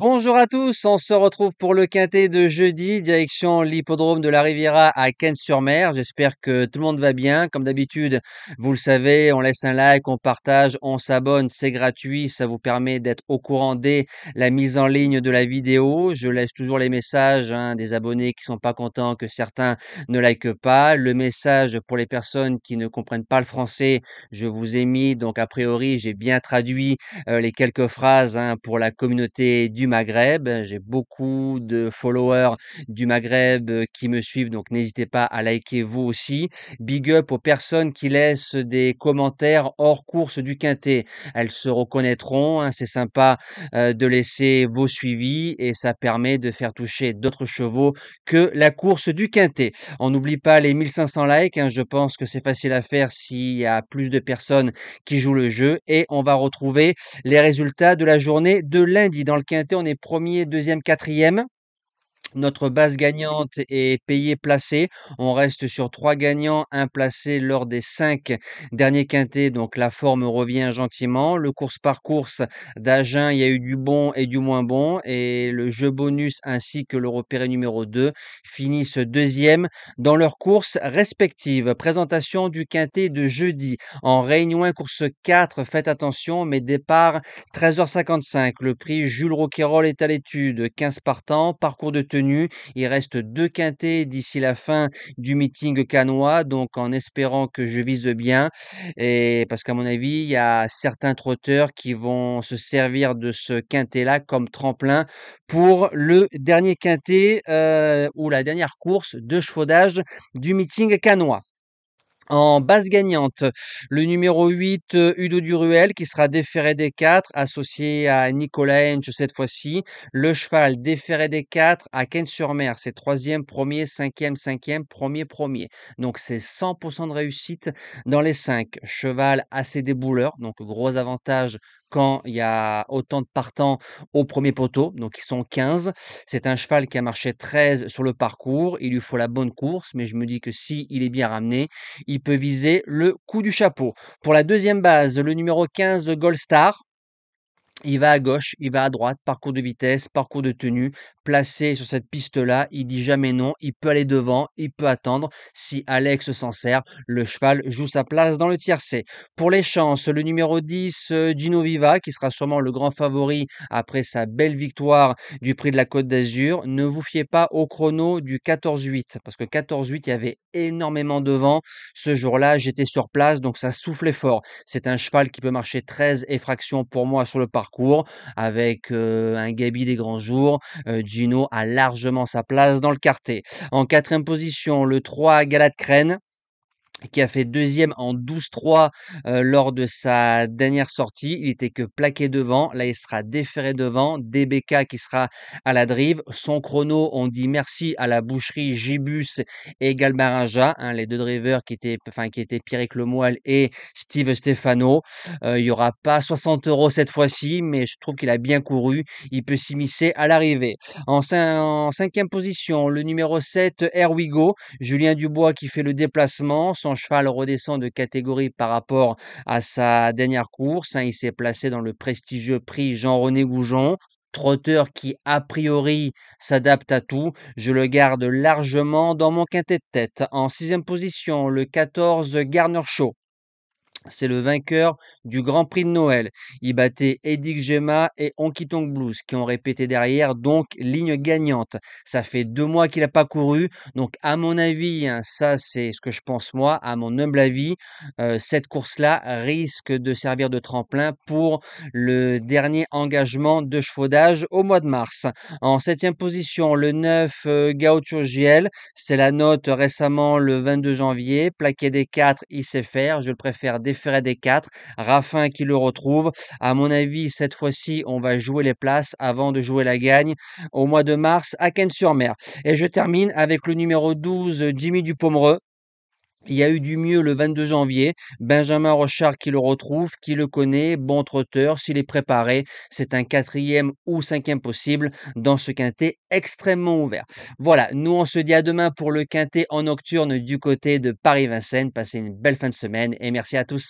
Bonjour à tous, on se retrouve pour le quintet de jeudi, direction l'hippodrome de la Riviera à Cannes-sur-Mer. J'espère que tout le monde va bien. Comme d'habitude, vous le savez, on laisse un like, on partage, on s'abonne, c'est gratuit. Ça vous permet d'être au courant dès la mise en ligne de la vidéo. Je laisse toujours les messages des abonnés qui sont pas contents que certains ne likent pas. Le message pour les personnes qui ne comprennent pas le français, je vous ai mis, donc a priori, j'ai bien traduit les quelques phrases pour la communauté du Maghreb. J'ai beaucoup de followers du Maghreb qui me suivent, donc n'hésitez pas à liker vous aussi. Big up aux personnes qui laissent des commentaires hors course du Quintet. Elles se reconnaîtront, c'est sympa de laisser vos suivis et ça permet de faire toucher d'autres chevaux que la course du Quintet. On n'oublie pas les 1500 likes, je pense que c'est facile à faire s'il y a plus de personnes qui jouent le jeu et on va retrouver les résultats de la journée de lundi. Dans le quintet, on est premier, deuxième, quatrième. Notre base gagnante est payée placée. On reste sur 3 gagnants, 1 placé lors des 5 derniers quintets, donc la forme revient gentiment. Le course par course d'Agen, il y a eu du bon et du moins bon et le jeu bonus ainsi que le repéré numéro 2 finissent deuxième dans leurs courses respectives. Présentation du quintet de jeudi. En réunion 1, course 4, faites attention, mais départ 13h55. Le prix Jules Roquayrol est à l'étude. 15 partants, parcours de tenue. Il reste 2 quintets d'ici la fin du meeting cannois, donc en espérant que je vise bien. Et parce qu'à mon avis, il y a certains trotteurs qui vont se servir de ce quintet-là comme tremplin pour le dernier quintet ou la dernière course de chevaudage du meeting cannois. En base gagnante, le numéro 8, Udo Duruel, qui sera déféré des 4, associé à Nicolas Hench cette fois-ci. Le cheval déféré des 4 à Cannes-sur-Mer, c'est troisième, premier, cinquième, cinquième, premier, premier. Donc c'est 100% de réussite dans les 5. Cheval assez débouleur, donc gros avantage quand il y a autant de partants au premier poteau, donc ils sont 15. C'est un cheval qui a marché 13 sur le parcours. Il lui faut la bonne course, mais je me dis que si il est bien ramené, il peut viser le coup du chapeau. Pour la deuxième base, le numéro 15, Gold Star. Il va à gauche, il va à droite, parcours de vitesse, parcours de tenue, placé sur cette piste-là, il dit jamais non, il peut aller devant, il peut attendre. Si Alex s'en sert, le cheval joue sa place dans le tiercé. Pour les chances, le numéro 10, Gino Viva, qui sera sûrement le grand favori après sa belle victoire du Prix de la Côte d'Azur. Ne vous fiez pas au chrono du 14-8, parce que 14-8, il y avait énormément de vent. Ce jour-là, j'étais sur place, donc ça soufflait fort. C'est un cheval qui peut marcher 13 effractions pour moi sur le parcours avec un Gabi des grands jours. Gino a largement sa place dans le quartet. En quatrième position, le 3 Galate Crène qui a fait deuxième en 12-3 lors de sa dernière sortie. Il était que plaqué devant. Là, il sera déféré devant. DBK qui sera à la drive. Son chrono, on dit merci à la boucherie Gibus et Galbaraja, les deux drivers qui étaient Pierrick Lemoyle et Steve Stefano. Il n'y aura pas 60 € cette fois-ci, mais je trouve qu'il a bien couru. Il peut s'immiscer à l'arrivée. En cinquième position, le numéro 7, Erwigo. Julien Dubois qui fait le déplacement. Son cheval redescend de catégorie par rapport à sa dernière course. Il s'est placé dans le prestigieux prix Jean-René Goujon. Trotteur qui, a priori, s'adapte à tout. Je le garde largement dans mon quintet de tête. En sixième position, le 14 Garner Show. C'est le vainqueur du Grand Prix de Noël. Il battait Eddie Gemma et Honky Tonk Blues qui ont répété derrière, donc ligne gagnante. Ça fait 2 mois qu'il n'a pas couru, donc à mon avis, ça c'est ce que je pense moi, à mon humble avis, cette course-là risque de servir de tremplin pour le dernier engagement de chevaudage au mois de mars. En septième position, le 9 Gaucho JL, c'est la note récemment le 22 janvier, plaqué des 4, il sait faire, je le préfère déféré des 4, Raffin qui le retrouve. À mon avis, cette fois-ci, on va jouer les places avant de jouer la gagne au mois de mars à Cannes-sur-Mer. Et je termine avec le numéro 12, Jimmy Dupomereux. Il y a eu du mieux le 22 janvier. Benjamin Rochard qui le retrouve, qui le connaît, bon trotteur, s'il est préparé, c'est un quatrième ou cinquième possible dans ce quintet extrêmement ouvert. Voilà, nous on se dit à demain pour le quintet en nocturne du côté de Paris-Vincennes. Passez une belle fin de semaine et merci à tous.